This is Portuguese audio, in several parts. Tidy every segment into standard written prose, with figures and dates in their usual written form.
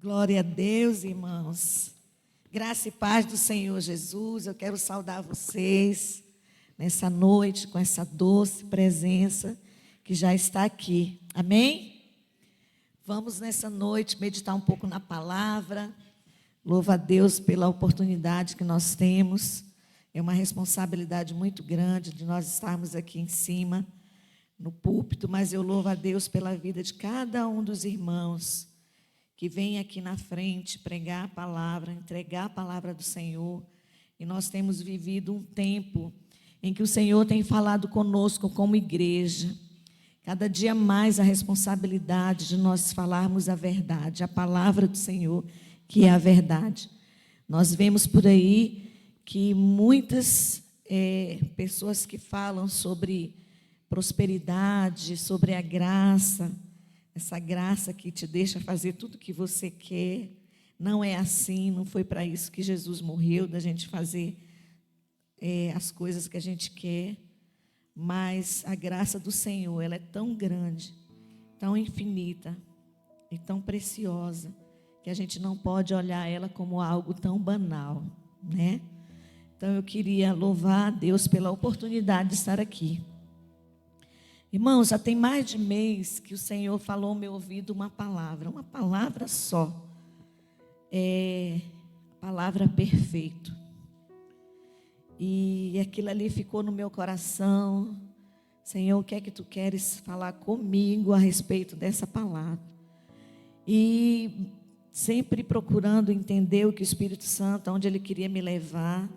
Glória a Deus, irmãos. Graça e paz do Senhor Jesus. Eu quero saudar vocês nessa noite com essa doce presença que já está aqui. Amém? Vamos nessa noite meditar um pouco na palavra. Louva a Deus pela oportunidade que nós temos. É uma responsabilidade muito grande de nós estarmos aqui em cima, no púlpito, mas eu louvo a Deus pela vida de cada um dos irmãos que vem aqui na frente pregar a palavra, entregar a palavra do Senhor. E nós temos vivido um tempo em que o Senhor tem falado conosco como igreja. Cada dia mais a responsabilidade de nós falarmos a verdade, a palavra do Senhor, que é a verdade. Nós vemos por aí que muitas pessoas que falam sobre prosperidade, sobre a graça, essa graça que te deixa fazer tudo o que você quer, não é assim, não foi para isso que Jesus morreu, da gente fazer as coisas que a gente quer, mas a graça do Senhor, ela é tão grande, tão infinita e tão preciosa, que a gente não pode olhar ela como algo tão banal, né? Então eu queria louvar a Deus pela oportunidade de estar aqui. Irmãos, já tem mais de mês que o Senhor falou ao meu ouvido uma palavra só. É a palavra perfeito. E aquilo ali ficou no meu coração. Senhor, o que é que tu queres falar comigo a respeito dessa palavra? E sempre procurando entender o que o Espírito Santo, onde Ele queria me levar,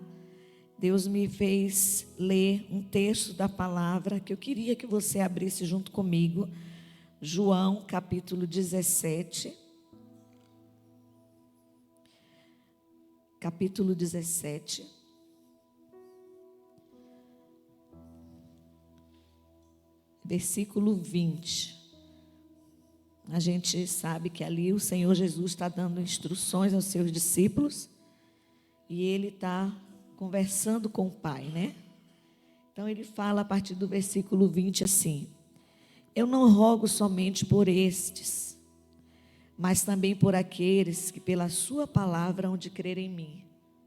Deus me fez ler um texto da palavra que eu queria que você abrisse junto comigo. João, capítulo 17. Capítulo 17. Versículo 20. A gente sabe que ali o Senhor Jesus está dando instruções aos seus discípulos. E Ele está conversando com o Pai, né? Então ele fala a partir do versículo 20 assim: eu não rogo somente por estes, mas também por aqueles que pela sua palavra hão de crer em mim.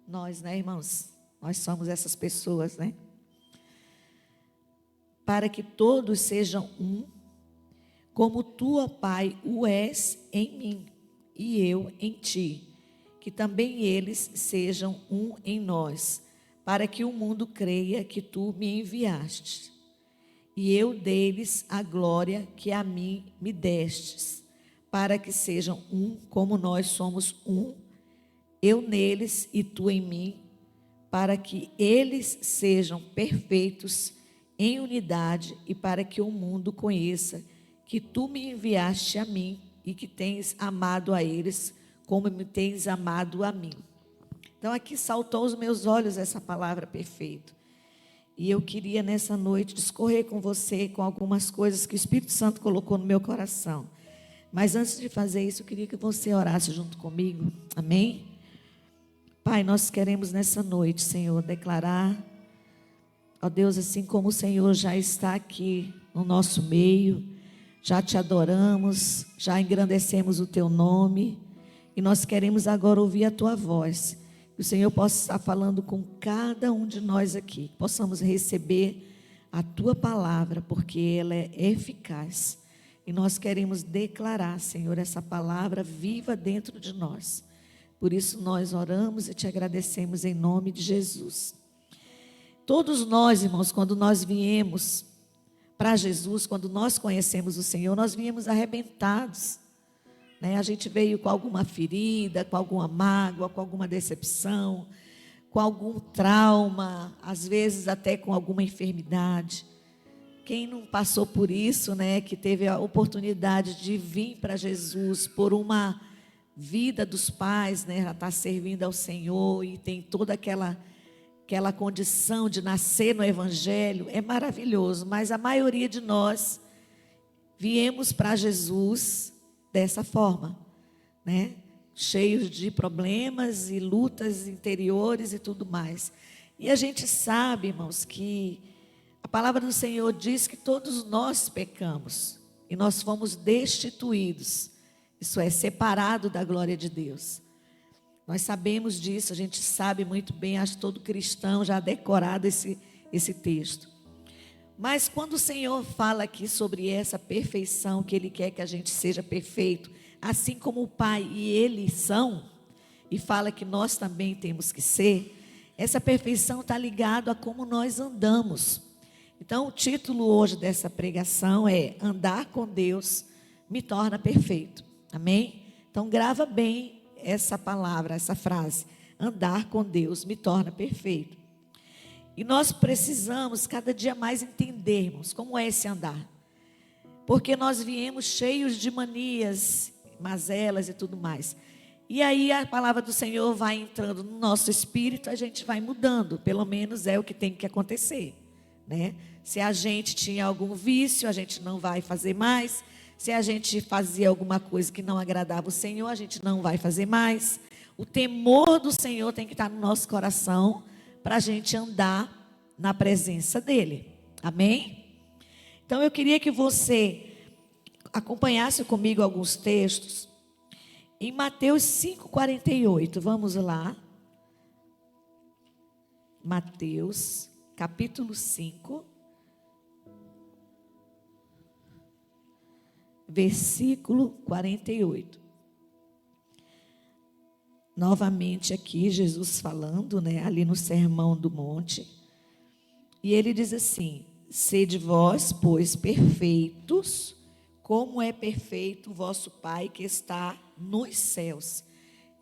Nós, né, irmãos? Nós somos essas pessoas, né? Para que todos sejam um, como tu, ó Pai, o és em mim e eu em ti, que também eles sejam um em nós, para que o mundo creia que tu me enviaste. E eu deles a glória que a mim me destes, para que sejam um como nós somos um, eu neles e tu em mim, para que eles sejam perfeitos em unidade e para que o mundo conheça que tu me enviaste a mim e que tens amado a eles como me tens amado a mim. Então aqui saltou aos meus olhos essa palavra perfeito. E eu queria nessa noite discorrer com você com algumas coisas que o Espírito Santo colocou no meu coração. Mas antes de fazer isso, eu queria que você orasse junto comigo. Amém? Pai, nós queremos nessa noite, Senhor, declarar, ó Deus, assim como o Senhor já está aqui no nosso meio, já te adoramos, já engrandecemos o teu nome. E nós queremos agora ouvir a tua voz. Que o Senhor possa estar falando com cada um de nós aqui. Que possamos receber a tua palavra, porque ela é eficaz. E nós queremos declarar, Senhor, essa palavra viva dentro de nós. Por isso nós oramos e te agradecemos em nome de Jesus. Todos nós, irmãos, quando nós viemos para Jesus, quando nós conhecemos o Senhor, nós viemos arrebentados. A gente veio com alguma ferida, com alguma mágoa, com alguma decepção, com algum trauma, às vezes até com alguma enfermidade. Quem não passou por isso, que teve a oportunidade de vir para Jesus por uma vida dos pais, ela está servindo ao Senhor e tem toda aquela condição de nascer no Evangelho, é maravilhoso, mas a maioria de nós viemos para Jesus dessa forma, cheios de problemas e lutas interiores e tudo mais. E a gente sabe, irmãos, que a palavra do Senhor diz que todos nós pecamos e nós fomos destituídos Isso é, separado da glória de Deus. Nós sabemos disso, a gente sabe muito bem, acho que todo cristão já decorado esse texto. Mas quando o Senhor fala aqui sobre essa perfeição, que Ele quer que a gente seja perfeito, assim como o Pai e Ele são, e fala que nós também temos que ser, essa perfeição está ligada a como nós andamos. Então, o título hoje dessa pregação é Andar com Deus me torna perfeito. Amém? Então, grava bem essa palavra, essa frase. Andar com Deus me torna perfeito. E nós precisamos cada dia mais entendermos como é esse andar. Porque nós viemos cheios de manias, mazelas e tudo mais. E aí a palavra do Senhor vai entrando no nosso espírito, a gente vai mudando. Pelo menos é o que tem que acontecer, né? Se a gente tinha algum vício, a gente não vai fazer mais. Se a gente fazia alguma coisa que não agradava o Senhor, a gente não vai fazer mais. O temor do Senhor tem que estar no nosso coração para a gente andar na presença dEle. Amém? Então eu queria que você acompanhasse comigo alguns textos. Em Mateus 5,48, vamos lá. Mateus, capítulo 5. Versículo 48. Novamente aqui, Jesus falando, né, ali no Sermão do Monte. E ele diz assim: sede vós, pois, perfeitos, como é perfeito o vosso Pai que está nos céus.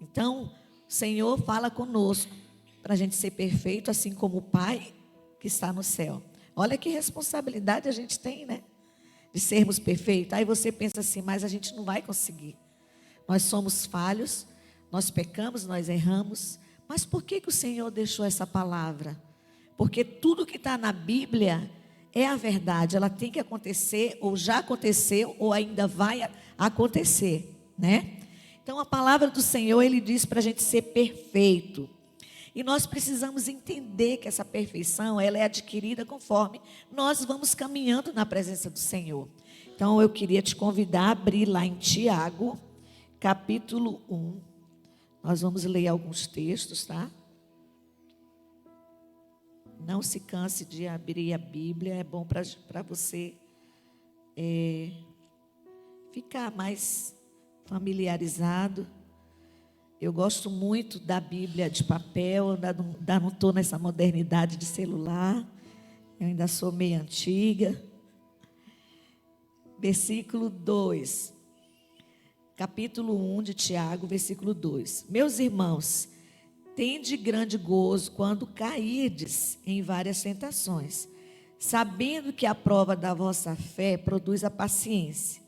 Então, o Senhor fala conosco para a gente ser perfeito, assim como o Pai que está no céu. Olha que responsabilidade a gente tem, né? De sermos perfeitos. Aí você pensa assim, mas a gente não vai conseguir. Nós somos falhos, nós pecamos, nós erramos. Mas por que o Senhor deixou essa palavra? Porque tudo que está na Bíblia é a verdade. Ela tem que acontecer, ou já aconteceu, ou ainda vai acontecer, né? Então a palavra do Senhor, Ele diz para a gente ser perfeito. E nós precisamos entender que essa perfeição, ela é adquirida conforme nós vamos caminhando na presença do Senhor. Então, eu queria te convidar a abrir lá em Tiago, capítulo 1. Nós vamos ler alguns textos, tá? Não se canse de abrir a Bíblia, é bom para você ficar mais familiarizado. Eu gosto muito da Bíblia de papel, ainda não estou nessa modernidade de celular, eu ainda sou meio antiga. Versículo 2, capítulo 1 de Tiago, versículo 2. Meus irmãos, tende grande gozo quando cairdes em várias tentações, sabendo que a prova da vossa fé produz a paciência.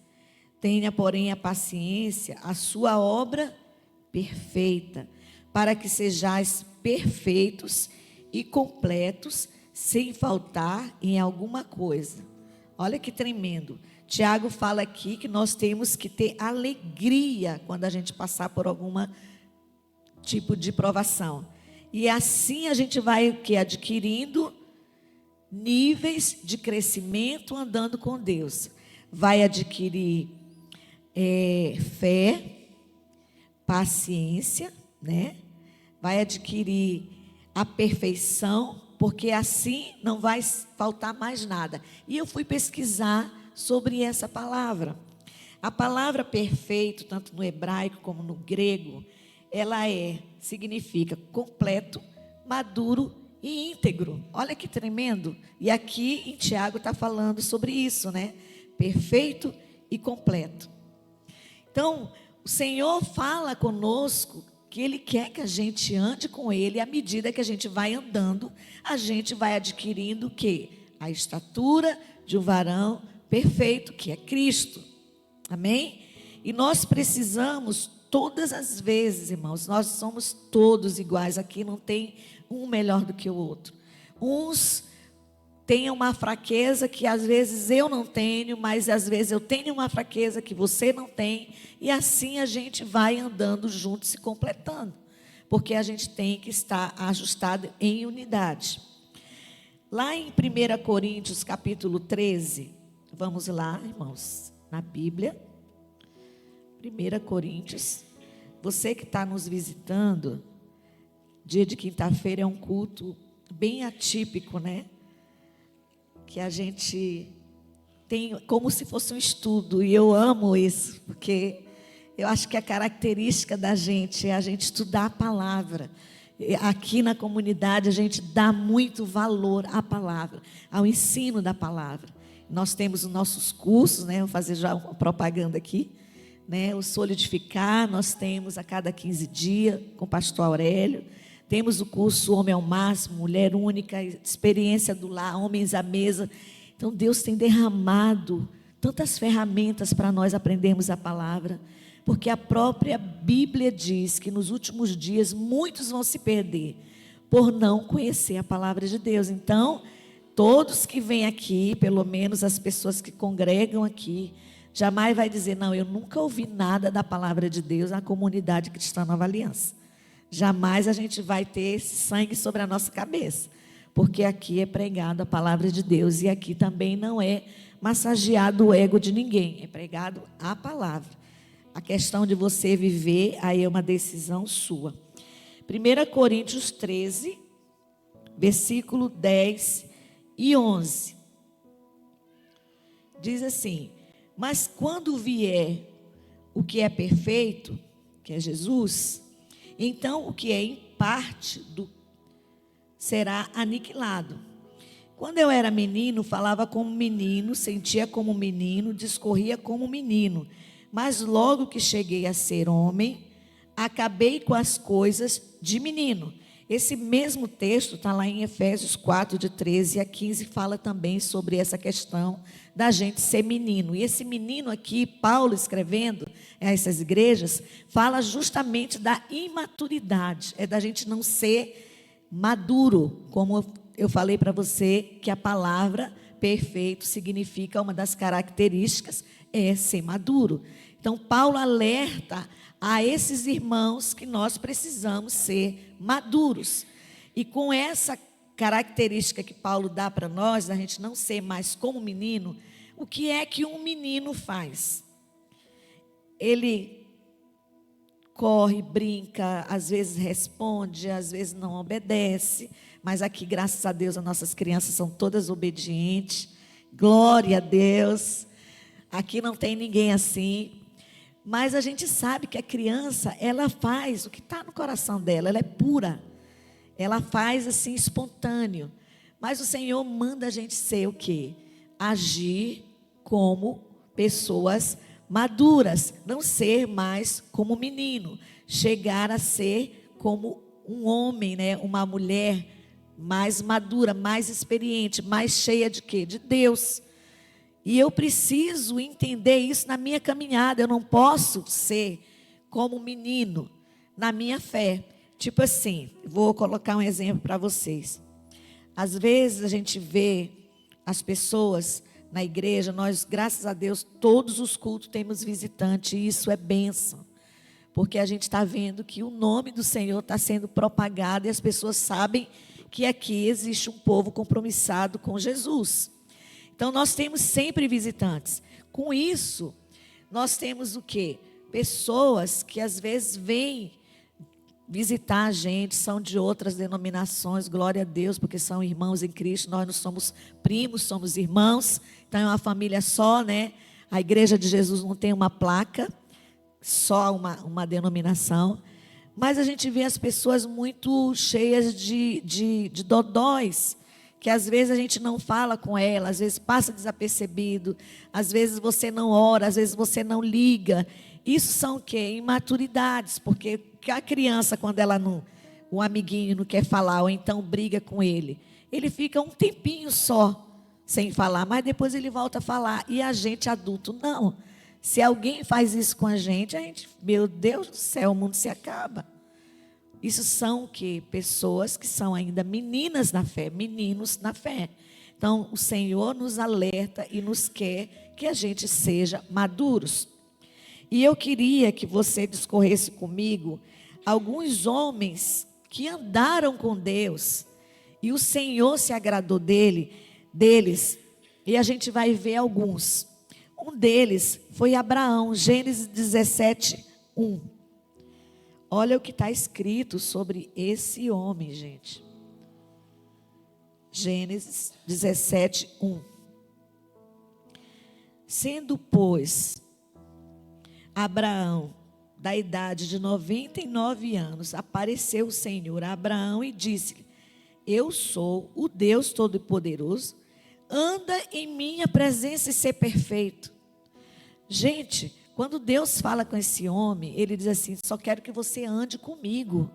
Tenha, porém, a paciência, a sua obra perfeita, para que sejais perfeitos e completos, sem faltar em alguma coisa. Olha que tremendo. Tiago fala aqui que nós temos que ter alegria quando a gente passar por algum tipo de provação. E assim a gente vai adquirindo níveis de crescimento andando com Deus. Vai adquirir fé, paciência, né? Vai adquirir a perfeição, porque assim não vai faltar mais nada. E eu fui pesquisar sobre essa palavra. A palavra perfeito, tanto no hebraico como no grego, ela significa completo, maduro e íntegro. Olha que tremendo. E aqui em Tiago está falando sobre isso, né? Perfeito e completo. Então, o Senhor fala conosco que Ele quer que a gente ande com Ele. E à medida que a gente vai andando, a gente vai adquirindo o quê? A estatura de um varão perfeito, que é Cristo. Amém? E nós precisamos, todas as vezes, irmãos, nós somos todos iguais. Aqui não tem um melhor do que o outro. Uns têm uma fraqueza que às vezes eu não tenho, mas às vezes eu tenho uma fraqueza que você não tem. E assim a gente vai andando junto, se completando. Porque a gente tem que estar ajustado em unidade. Lá em 1 Coríntios, capítulo 13, vamos lá, irmãos, na Bíblia. 1 Coríntios. Você que está nos visitando, dia de quinta-feira é um culto bem atípico, né? Que a gente tem como se fosse um estudo, e eu amo isso, porque eu acho que a característica da gente é a gente estudar a palavra. Aqui na comunidade a gente dá muito valor à palavra, ao ensino da palavra. Nós temos os nossos cursos, né? Vou fazer já uma propaganda aqui, né? O Solidificar, nós temos a cada 15 dias com o pastor Aurélio. Temos o curso Homem ao Máximo, Mulher Única, Experiência do Lar, Homens à Mesa. Então Deus tem derramado tantas ferramentas para nós aprendermos a palavra, porque a própria Bíblia diz que nos últimos dias muitos vão se perder por não conhecer a palavra de Deus. Então, todos que vêm aqui, pelo menos as pessoas que congregam aqui, jamais vai dizer, não, eu nunca ouvi nada da palavra de Deus na comunidade cristã Nova Aliança. Jamais a gente vai ter esse sangue sobre a nossa cabeça, porque aqui é pregado a palavra de Deus, e aqui também não é massageado o ego de ninguém, é pregado a palavra. A questão de você viver, aí é uma decisão sua. 1 Coríntios 13, versículo 10 e 11. Diz assim: mas quando vier o que é perfeito, que é Jesus, então o que é em parte será aniquilado. Quando eu era menino, falava como menino, sentia como menino, discorria como menino. Mas logo que cheguei a ser homem, acabei com as coisas de menino. Esse mesmo texto está lá em Efésios 4, de 13 a 15, fala também sobre essa questão da gente ser menino. E esse menino aqui, Paulo escrevendo a essas igrejas, fala justamente da imaturidade, é da gente não ser maduro, como eu falei para você, que a palavra perfeito significa, uma das características é ser maduro. Então, Paulo alerta a esses irmãos que nós precisamos ser maduros. E com essa característica que Paulo dá para nós, a gente não ser mais como menino, o que é que um menino faz? Ele corre, brinca, às vezes responde, às vezes não obedece, mas aqui, graças a Deus, as nossas crianças são todas obedientes. Glória a Deus. Aqui não tem ninguém assim. Mas a gente sabe que a criança, ela faz o que está no coração dela, ela é pura. Ela faz assim, espontâneo. Mas o Senhor manda a gente ser o quê? Agir como pessoas maduras. Não ser mais como menino. Chegar a ser como um homem, né? Uma mulher mais madura, mais experiente, mais cheia de quê? De Deus. E eu preciso entender isso na minha caminhada. Eu não posso ser como um menino na minha fé. Tipo assim, vou colocar um exemplo para vocês. Às vezes a gente vê as pessoas na igreja, nós, graças a Deus, todos os cultos temos visitante, e isso é bênção. Porque a gente está vendo que o nome do Senhor está sendo propagado e as pessoas sabem que aqui existe um povo compromissado com Jesus. Então, nós temos sempre visitantes. Com isso, nós temos o quê? Pessoas que às vezes vêm visitar a gente, são de outras denominações, glória a Deus, porque são irmãos em Cristo. Nós não somos primos, somos irmãos. Então, é uma família só, né? A Igreja de Jesus não tem uma placa, só uma denominação. Mas a gente vê as pessoas muito cheias de dodóis, que às vezes a gente não fala com ela, às vezes passa desapercebido, às vezes você não ora, às vezes você não liga. Isso são o quê? Imaturidades, porque a criança, quando ela não, um amiguinho não quer falar, ou então briga com ele fica um tempinho só sem falar, mas depois ele volta a falar. E a gente adulto, não. Se alguém faz isso com a gente, meu Deus do céu, o mundo se acaba. Isso são o quê? Pessoas que são ainda meninas na fé, meninos na fé. Então, o Senhor nos alerta e nos quer que a gente seja maduros. E eu queria que você discorresse comigo alguns homens que andaram com Deus e o Senhor se agradou deles, e a gente vai ver alguns. Um deles foi Abraão, Gênesis 17, 1. Olha o que está escrito sobre esse homem, gente. Gênesis 17, 1. Sendo, pois, Abraão da idade de 99 anos, apareceu o Senhor a Abraão e disse-lhe: eu sou o Deus Todo-Poderoso, anda em minha presença e ser perfeito. Gente, quando Deus fala com esse homem, ele diz assim: só quero que você ande comigo,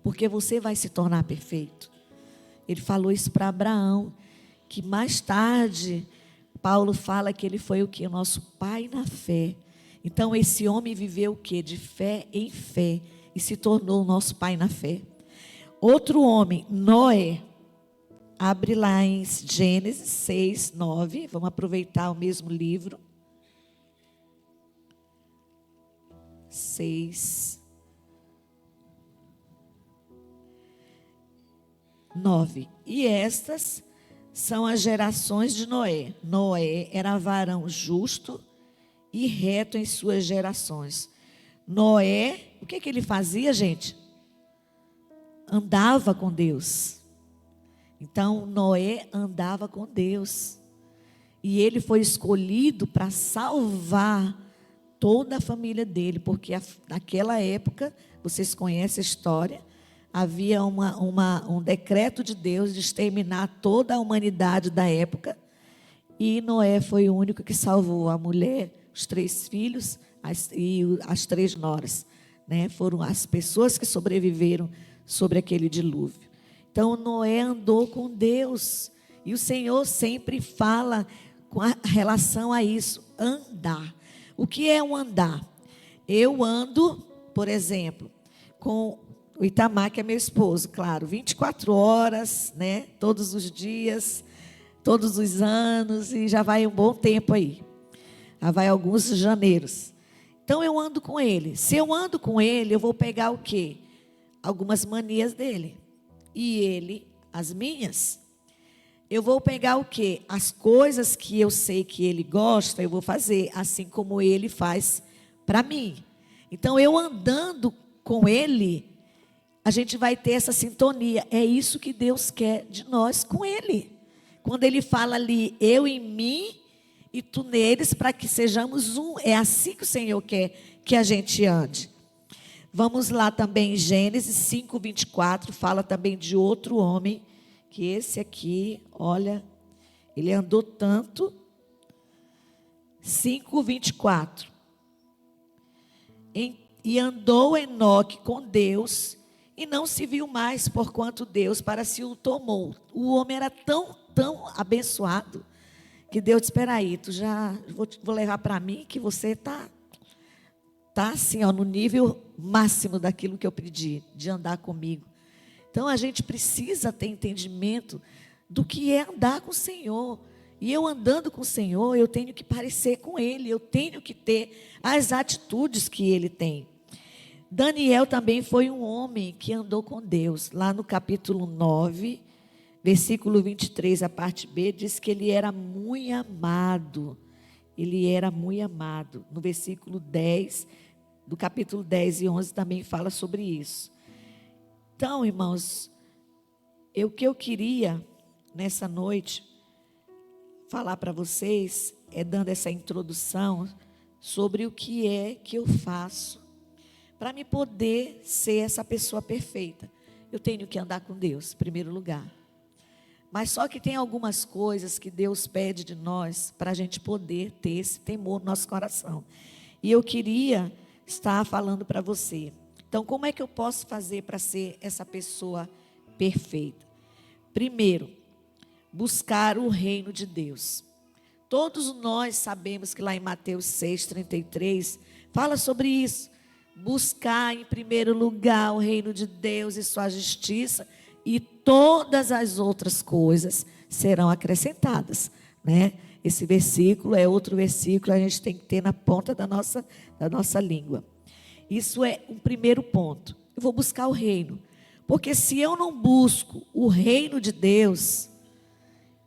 porque você vai se tornar perfeito. Ele falou isso para Abraão, que mais tarde, Paulo fala que ele foi o que? O nosso pai na fé. Então esse homem viveu o que? De fé em fé, e se tornou o nosso pai na fé. Outro homem, Noé, abre lá em Gênesis 6, 9, vamos aproveitar o mesmo livro. 6, 9. E estas são as gerações de Noé. Noé era varão justo e reto em suas gerações. Noé, o que ele fazia, gente? Andava com Deus. Então, Noé andava com Deus. E ele foi escolhido para salvar toda a família dele, porque naquela época, vocês conhecem a história, havia um decreto de Deus de exterminar toda a humanidade da época. E Noé foi o único que salvou a mulher, os 3 filhos e as 3 noras, né? Foram as pessoas que sobreviveram sobre aquele dilúvio. Então Noé andou com Deus, e o Senhor sempre fala com relação a isso, andar. O que é um andar? Eu ando, por exemplo, com o Itamar, que é meu esposo, claro, 24 horas, né? Todos os dias, todos os anos, e já vai um bom tempo aí. Já vai alguns janeiros. Então eu ando com ele. Se eu ando com ele, eu vou pegar o quê? Algumas manias dele. E ele, as minhas. Eu vou pegar o quê? As coisas que eu sei que ele gosta, eu vou fazer, assim como ele faz para mim. Então eu andando com ele, a gente vai ter essa sintonia. É isso que Deus quer de nós com ele. Quando ele fala ali, eu em mim e tu neles, para que sejamos um. É assim que o Senhor quer que a gente ande. Vamos lá também em Gênesis 5, 24, fala também de outro homem, que esse aqui, olha, ele andou tanto. 5, 24. E andou Enoque com Deus, e não se viu mais, porquanto Deus para si o tomou. O homem era tão abençoado, que Deus disse: espera aí, tu já vou levar para mim, que você está assim, ó, no nível máximo daquilo que eu pedi, de andar comigo. Então a gente precisa ter entendimento do que é andar com o Senhor. E eu andando com o Senhor, eu tenho que parecer com Ele, eu tenho que ter as atitudes que Ele tem. Daniel também foi um homem que andou com Deus. Lá no capítulo 9, versículo 23, a parte B, diz que ele era muito amado. Ele era muito amado. No versículo 10, do capítulo 10 e 11 também fala sobre isso. Então, irmãos, o que eu queria nessa noite falar para vocês é dando essa introdução sobre o que é que eu faço para me poder ser essa pessoa perfeita. Eu tenho que andar com Deus, em primeiro lugar. Mas só que tem algumas coisas que Deus pede de nós para a gente poder ter esse temor no nosso coração. E eu queria estar falando para você. Então, como é que eu posso fazer para ser essa pessoa perfeita? Primeiro, buscar o reino de Deus. Todos nós sabemos que lá em Mateus 6,33 fala sobre isso. Buscar em primeiro lugar o reino de Deus e sua justiça, e todas as outras coisas serão acrescentadas, né? Esse versículo é outro versículo, a gente tem que ter na ponta da nossa língua. Isso é um primeiro ponto. Eu vou buscar o reino, porque se eu não busco o reino de Deus,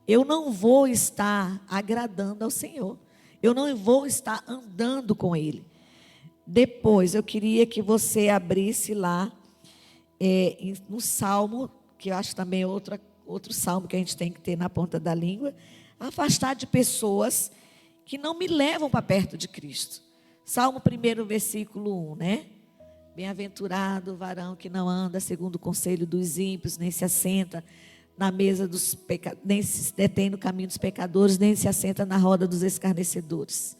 eu não vou estar agradando ao Senhor. Eu não vou estar andando com Ele. Depois, eu queria que você abrisse lá, no Salmo, que eu acho também outro salmo que a gente tem que ter na ponta da língua, afastar de pessoas que não me levam para perto de Cristo. Salmo 1, versículo 1, né? Bem-aventurado o varão que não anda segundo o conselho dos ímpios, nem se assenta na mesa dos pecadores, nem se detém no caminho dos pecadores, nem se assenta na roda dos escarnecedores.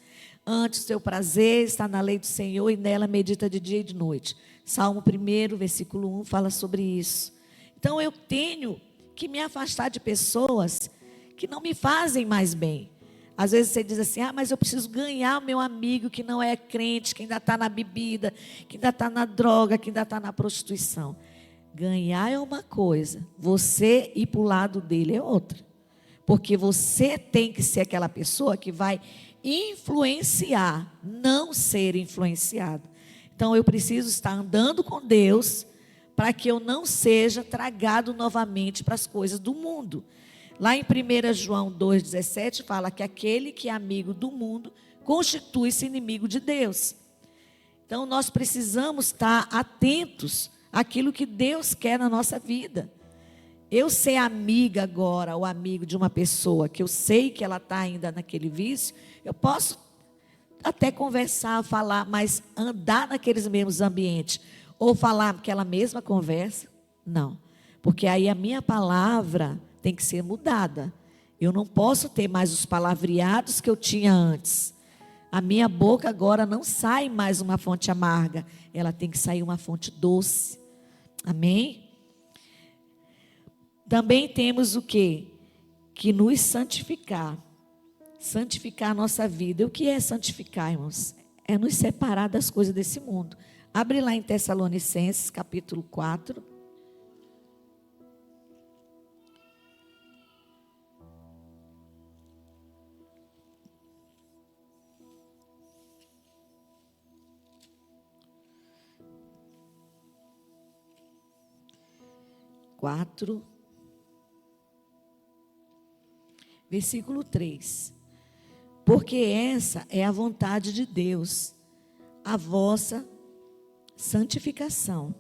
Antes o seu prazer está na lei do Senhor e nela medita de dia e de noite. Salmo 1, versículo 1 fala sobre isso. Então eu tenho que me afastar de pessoas que não me fazem mais bem. Às vezes você diz assim, mas eu preciso ganhar o meu amigo que não é crente, que ainda está na bebida, que ainda está na droga, que ainda está na prostituição. Ganhar é uma coisa, você ir para o lado dele é outra. Porque você tem que ser aquela pessoa que vai influenciar, não ser influenciado. Então eu preciso estar andando com Deus para que eu não seja tragado novamente para as coisas do mundo. Lá em 1 João 2,17 fala que aquele que é amigo do mundo constitui-se inimigo de Deus. Então nós precisamos estar atentos àquilo que Deus quer na nossa vida. Eu ser amiga agora, ou amigo de uma pessoa que eu sei que ela está ainda naquele vício, eu posso até conversar, falar, mas andar naqueles mesmos ambientes, ou falar aquela mesma conversa, não. Porque aí a minha palavra tem que ser mudada. Eu não posso ter mais os palavreados que eu tinha antes. A minha boca agora não sai mais uma fonte amarga, ela tem que sair uma fonte doce. Amém? Também temos o quê? Que nos santificar. Santificar a nossa vida. E o que é santificar, irmãos? É nos separar das coisas desse mundo. Abre lá em Tessalonicenses, capítulo 4. Versículo 3. Porque essa é a vontade de Deus, a vossa santificação,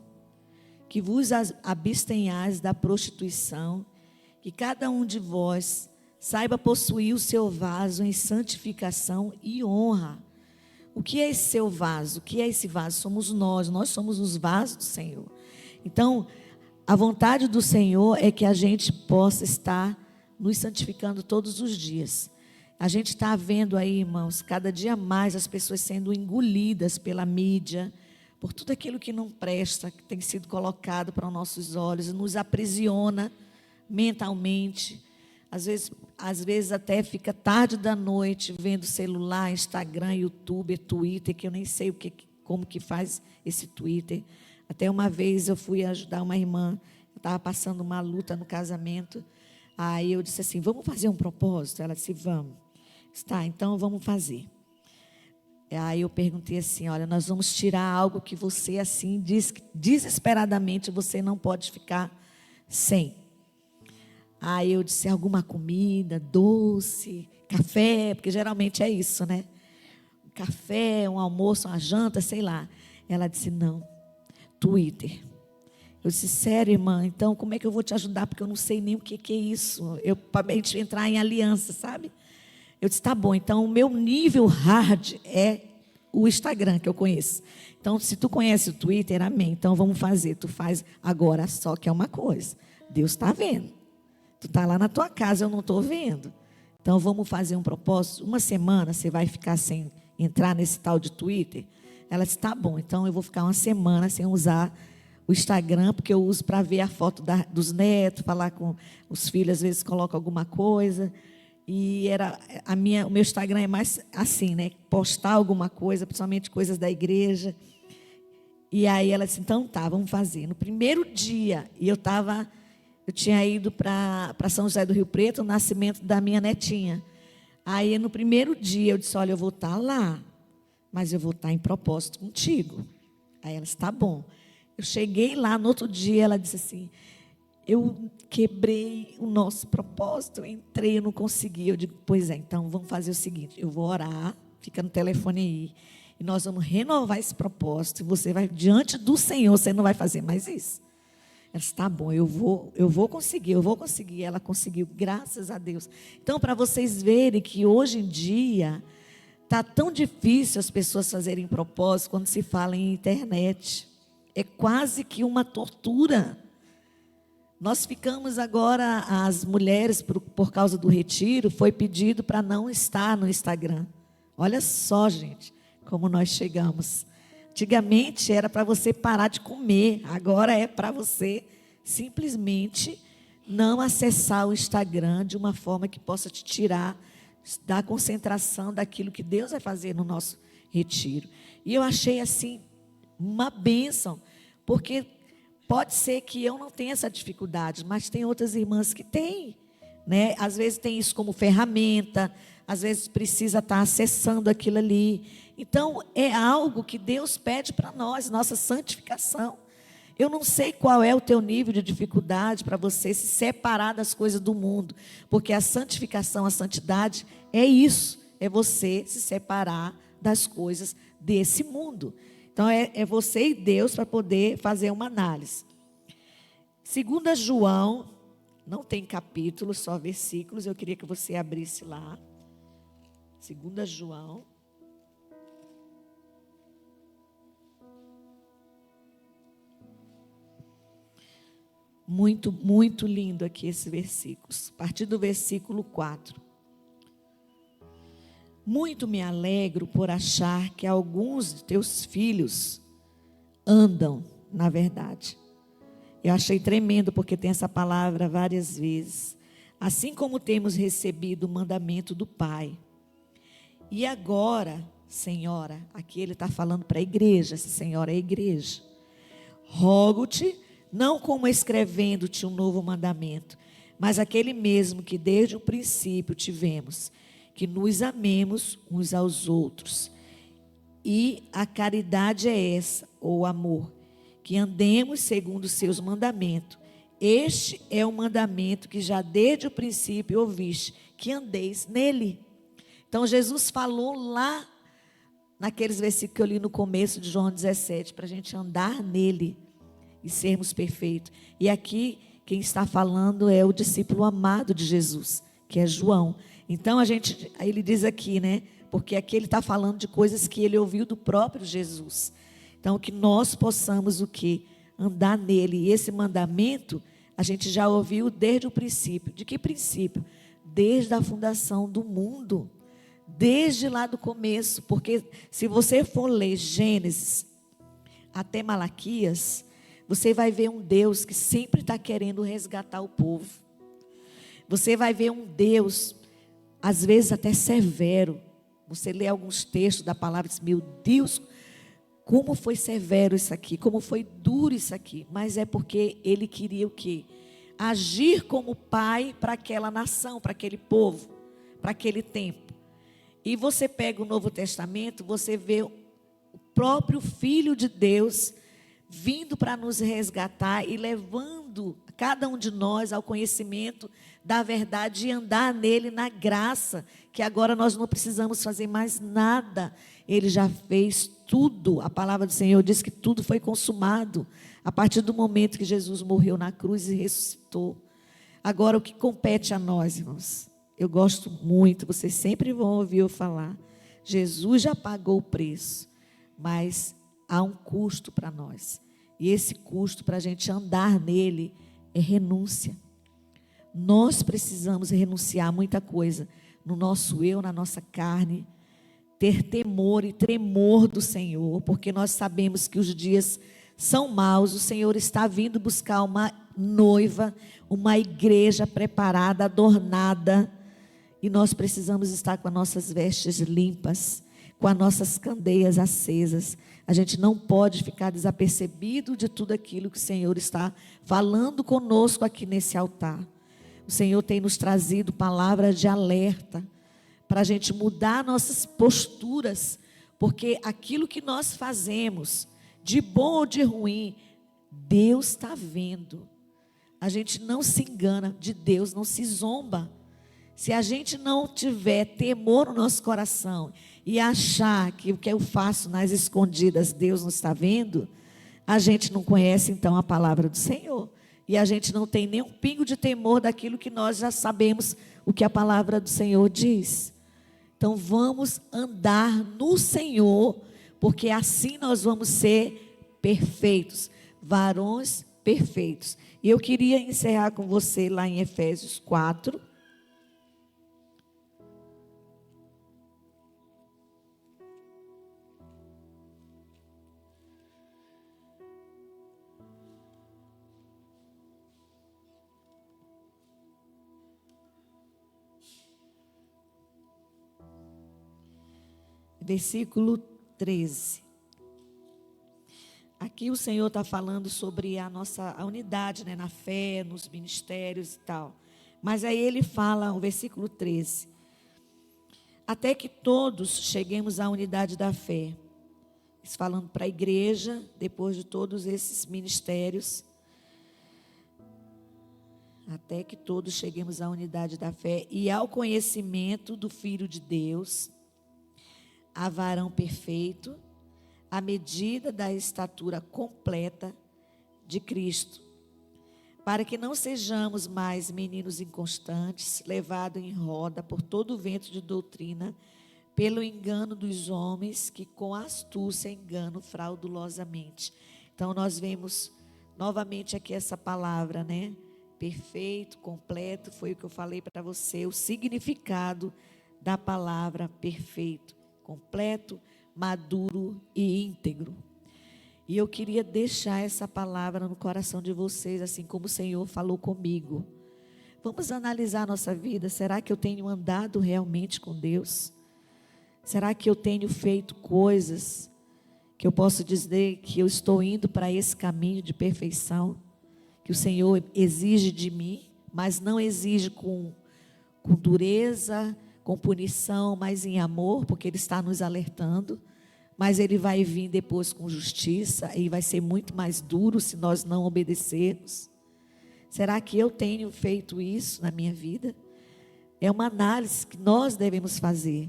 que vos abstenhais da prostituição, que cada um de vós saiba possuir o seu vaso em santificação e honra. O que é esse seu vaso? O que é esse vaso? Somos nós somos os vasos do Senhor. Então, a vontade do Senhor é que a gente possa estar nos santificando todos os dias. A gente está vendo aí, irmãos, cada dia mais as pessoas sendo engolidas pela mídia, por tudo aquilo que não presta, que tem sido colocado para os nossos olhos, nos aprisiona mentalmente. Às vezes até fica tarde da noite vendo celular, Instagram, YouTube, Twitter, que eu nem sei como que faz esse Twitter. Até uma vez eu fui ajudar uma irmã, eu estava passando uma luta no casamento. Aí eu disse assim, vamos fazer um propósito? Ela disse, vamos. Tá, então vamos fazer. Aí eu perguntei assim, olha, nós vamos tirar algo que você assim, desesperadamente você não pode ficar sem. Aí eu disse, alguma comida, doce, café, porque geralmente é isso, né? Café, um almoço, uma janta, sei lá. Ela disse, não, Twitter. Eu disse, sério, irmã, então como é que eu vou te ajudar? Porque eu não sei nem o que é isso. Para a gente entrar em aliança, sabe? Eu disse, tá bom, então o meu nível hard é o Instagram que eu conheço. Então, se tu conhece o Twitter, amém. Então, vamos fazer. Tu faz agora, só que é uma coisa. Deus está vendo. Tu está lá na tua casa, eu não estou vendo. Então, vamos fazer um propósito. Uma semana você vai ficar sem entrar nesse tal de Twitter? Ela disse, tá bom, então eu vou ficar uma semana sem usar o Instagram, porque eu uso para ver a foto dos netos, falar com os filhos, às vezes coloco alguma coisa. E o meu Instagram é mais assim, né? Postar alguma coisa, principalmente coisas da igreja. E aí ela disse, então tá, vamos fazer. No primeiro dia, eu tinha ido para São José do Rio Preto, o nascimento da minha netinha. Aí no primeiro dia eu disse, olha, eu vou estar lá, mas eu vou estar em propósito contigo. Aí ela disse, tá bom. Eu cheguei lá, no outro dia ela disse assim, eu quebrei o nosso propósito, eu entrei, eu não consegui. Eu digo, pois é, então vamos fazer o seguinte, eu vou orar, fica no telefone aí, e nós vamos renovar esse propósito, e você vai diante do Senhor, você não vai fazer mais isso. Ela disse, tá bom, eu vou conseguir. Ela conseguiu, graças a Deus. Então, para vocês verem que hoje em dia está tão difícil as pessoas fazerem propósito quando se fala em internet. É quase que uma tortura. Nós ficamos agora, as mulheres, por causa do retiro, foi pedido para não estar no Instagram. Olha só, gente, como nós chegamos. Antigamente era para você parar de comer, agora é para você simplesmente não acessar o Instagram de uma forma que possa te tirar da concentração daquilo que Deus vai fazer no nosso retiro. E eu achei assim uma bênção, porque pode ser que eu não tenha essa dificuldade, mas tem outras irmãs que têm, né? Às vezes tem isso como ferramenta, às vezes precisa estar acessando aquilo ali. Então, é algo que Deus pede para nós, nossa santificação. Eu não sei qual é o teu nível de dificuldade para você se separar das coisas do mundo, porque a santificação, a santidade é isso, é você se separar das coisas desse mundo. Então, é você e Deus para poder fazer uma análise. 2 João, não tem capítulo, só versículos, eu queria que você abrisse lá. 2 João. Muito, muito lindo aqui esse versículo. A partir do versículo 4. Muito me alegro por achar que alguns de teus filhos andam na verdade. Eu achei tremendo porque tem essa palavra várias vezes. Assim como temos recebido o mandamento do Pai. E agora, Senhora, aqui ele está falando para a igreja, essa senhora é a igreja. Rogo-te, não como escrevendo-te um novo mandamento, mas aquele mesmo que desde o princípio tivemos, que nos amemos uns aos outros. E a caridade é essa, ou amor, que andemos segundo os seus mandamentos. Este é o mandamento que já desde o princípio ouviste, que andeis nele. Então Jesus falou lá, naqueles versículos que eu li no começo de João 17, para a gente andar nele e sermos perfeitos. E aqui, quem está falando é o discípulo amado de Jesus, que é João. Então, ele diz aqui, né? Porque aqui ele está falando de coisas que ele ouviu do próprio Jesus. Então, que nós possamos o quê? Andar nele. E esse mandamento, a gente já ouviu desde o princípio. De que princípio? Desde a fundação do mundo. Desde lá do começo. Porque se você for ler Gênesis até Malaquias, você vai ver um Deus que sempre está querendo resgatar o povo. Você vai ver um Deus, às vezes até severo. Você lê alguns textos da palavra e diz, meu Deus, como foi severo isso aqui, como foi duro isso aqui. Mas é porque ele queria o quê? Agir como pai para aquela nação, para aquele povo, para aquele tempo. E você pega o Novo Testamento, você vê o próprio Filho de Deus vindo para nos resgatar e levando cada um de nós ao conhecimento da verdade e andar nele na graça, que agora nós não precisamos fazer mais nada. Ele já fez tudo. A palavra do Senhor diz que tudo foi consumado a partir do momento que Jesus morreu na cruz e ressuscitou. Agora o que compete a nós, irmãos? Eu gosto muito, vocês sempre vão ouvir eu falar. Jesus já pagou o preço, mas há um custo para nós. E esse custo para a gente andar nele é renúncia. Nós precisamos renunciar a muita coisa no nosso eu, na nossa carne, ter temor e tremor do Senhor, porque nós sabemos que os dias são maus. O Senhor está vindo buscar uma noiva, uma igreja preparada, adornada, e nós precisamos estar com as nossas vestes limpas, com as nossas candeias acesas. A gente não pode ficar desapercebido de tudo aquilo que o Senhor está falando conosco aqui nesse altar. O Senhor tem nos trazido palavras de alerta para a gente mudar nossas posturas, porque aquilo que nós fazemos, de bom ou de ruim, Deus está vendo. A gente não se engana, de Deus não se zomba. Se a gente não tiver temor no nosso coração e achar que o que eu faço nas escondidas Deus não está vendo, a gente não conhece então a palavra do Senhor. E a gente não tem nem um pingo de temor daquilo que nós já sabemos o que a palavra do Senhor diz. Então vamos andar no Senhor, porque assim nós vamos ser perfeitos, varões perfeitos. E eu queria encerrar com você lá em Efésios 4. Versículo 13. Aqui o Senhor está falando sobre a unidade, né, na fé, nos ministérios e tal. Mas aí ele fala, o versículo 13. Até que todos cheguemos à unidade da fé. Falando para a igreja, depois de todos esses ministérios. Até que todos cheguemos à unidade da fé e ao conhecimento do Filho de Deus, a varão perfeito, à medida da estatura completa de Cristo, para que não sejamos mais meninos inconstantes, levados em roda por todo o vento de doutrina, pelo engano dos homens que com astúcia enganam fraudulosamente. Então nós vemos novamente aqui essa palavra, né? Perfeito, completo, foi o que eu falei para você, o significado da palavra perfeito. Completo, maduro e íntegro. E eu queria deixar essa palavra no coração de vocês, assim como o Senhor falou comigo. Vamos analisar a nossa vida. Será que eu tenho andado realmente com Deus? Será que eu tenho feito coisas que eu posso dizer que eu estou indo para esse caminho de perfeição, que o Senhor exige de mim, mas não exige com dureza, com punição, mas em amor, porque Ele está nos alertando. Mas Ele vai vir depois com justiça e vai ser muito mais duro se nós não obedecermos. Será que eu tenho feito isso na minha vida? É uma análise que nós devemos fazer.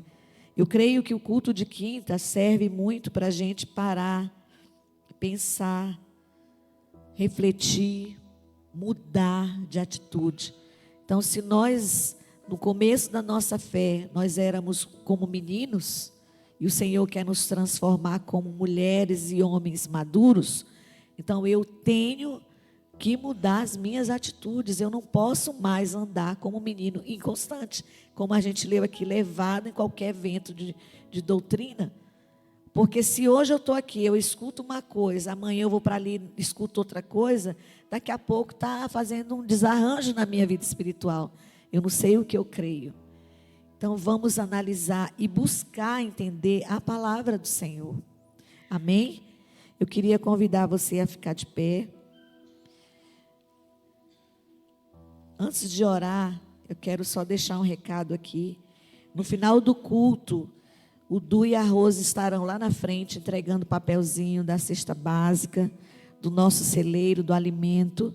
Eu creio que o culto de quinta serve muito para a gente parar, pensar, refletir, mudar de atitude. Então, se nós, no começo da nossa fé, nós éramos como meninos, e o Senhor quer nos transformar como mulheres e homens maduros, então eu tenho que mudar as minhas atitudes. Eu não posso mais andar como um menino inconstante, como a gente leu aqui, levado em qualquer vento de doutrina. Porque se hoje eu estou aqui, eu escuto uma coisa, amanhã eu vou para ali, escuto outra coisa, daqui a pouco está fazendo um desarranjo na minha vida espiritual. Eu não sei o que eu creio. Então vamos analisar e buscar entender a palavra do Senhor. Amém? Eu queria convidar você a ficar de pé. Antes de orar, eu quero só deixar um recado aqui. No final do culto, o Du e a Rose estarão lá na frente entregando papelzinho da cesta básica, do nosso celeiro, do alimento.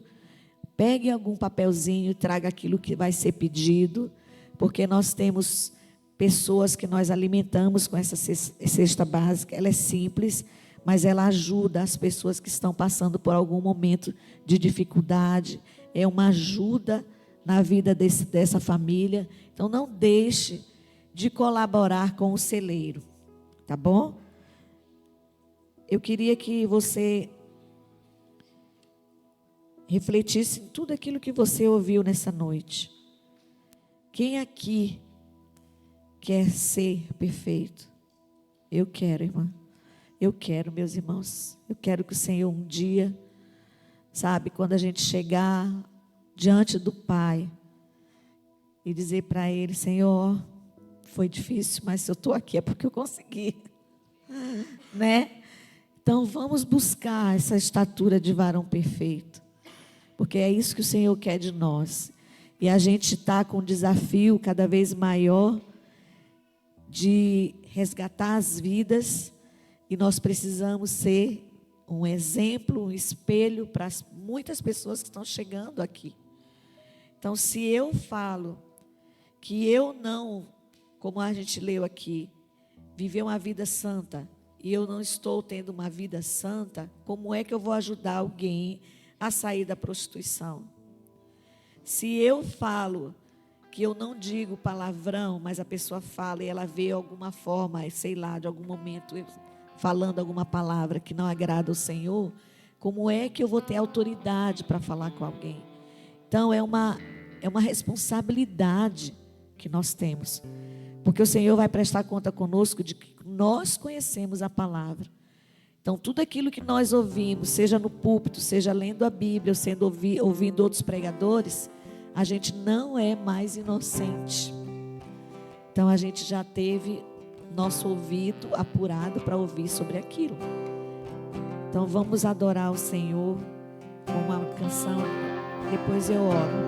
Pegue algum papelzinho e traga aquilo que vai ser pedido, porque nós temos pessoas que nós alimentamos com essa cesta básica. Ela é simples, mas ela ajuda as pessoas que estão passando por algum momento de dificuldade. É uma ajuda na vida dessa família. Então não deixe de colaborar com o celeiro, tá bom? Eu queria que você refletisse em tudo aquilo que você ouviu nessa noite. Quem aqui quer ser perfeito? Eu quero, irmã. Eu quero, meus irmãos. Eu quero que o Senhor um dia, sabe, quando a gente chegar diante do Pai e dizer para Ele: Senhor, foi difícil, mas se eu estou aqui é porque eu consegui, né? Então vamos buscar essa estatura de varão perfeito, porque é isso que o Senhor quer de nós. E a gente está com um desafio cada vez maior de resgatar as vidas, e nós precisamos ser um exemplo, um espelho para muitas pessoas que estão chegando aqui. Então, se eu falo que eu não, como a gente leu aqui, viver uma vida santa, e eu não estou tendo uma vida santa, como é que eu vou ajudar alguém a sair da prostituição? Se eu falo que eu não digo palavrão, mas a pessoa fala e ela vê alguma forma, sei lá, de algum momento, eu falando alguma palavra que não agrada ao Senhor, como é que eu vou ter autoridade para falar com alguém? Então, é uma responsabilidade que nós temos. Porque o Senhor vai prestar conta conosco de que nós conhecemos a palavra. Então, tudo aquilo que nós ouvimos, seja no púlpito, seja lendo a Bíblia, ou sendo ouvindo outros pregadores, a gente não é mais inocente. Então, a gente já teve nosso ouvido apurado para ouvir sobre aquilo. Então, vamos adorar o Senhor com uma canção. Depois eu oro.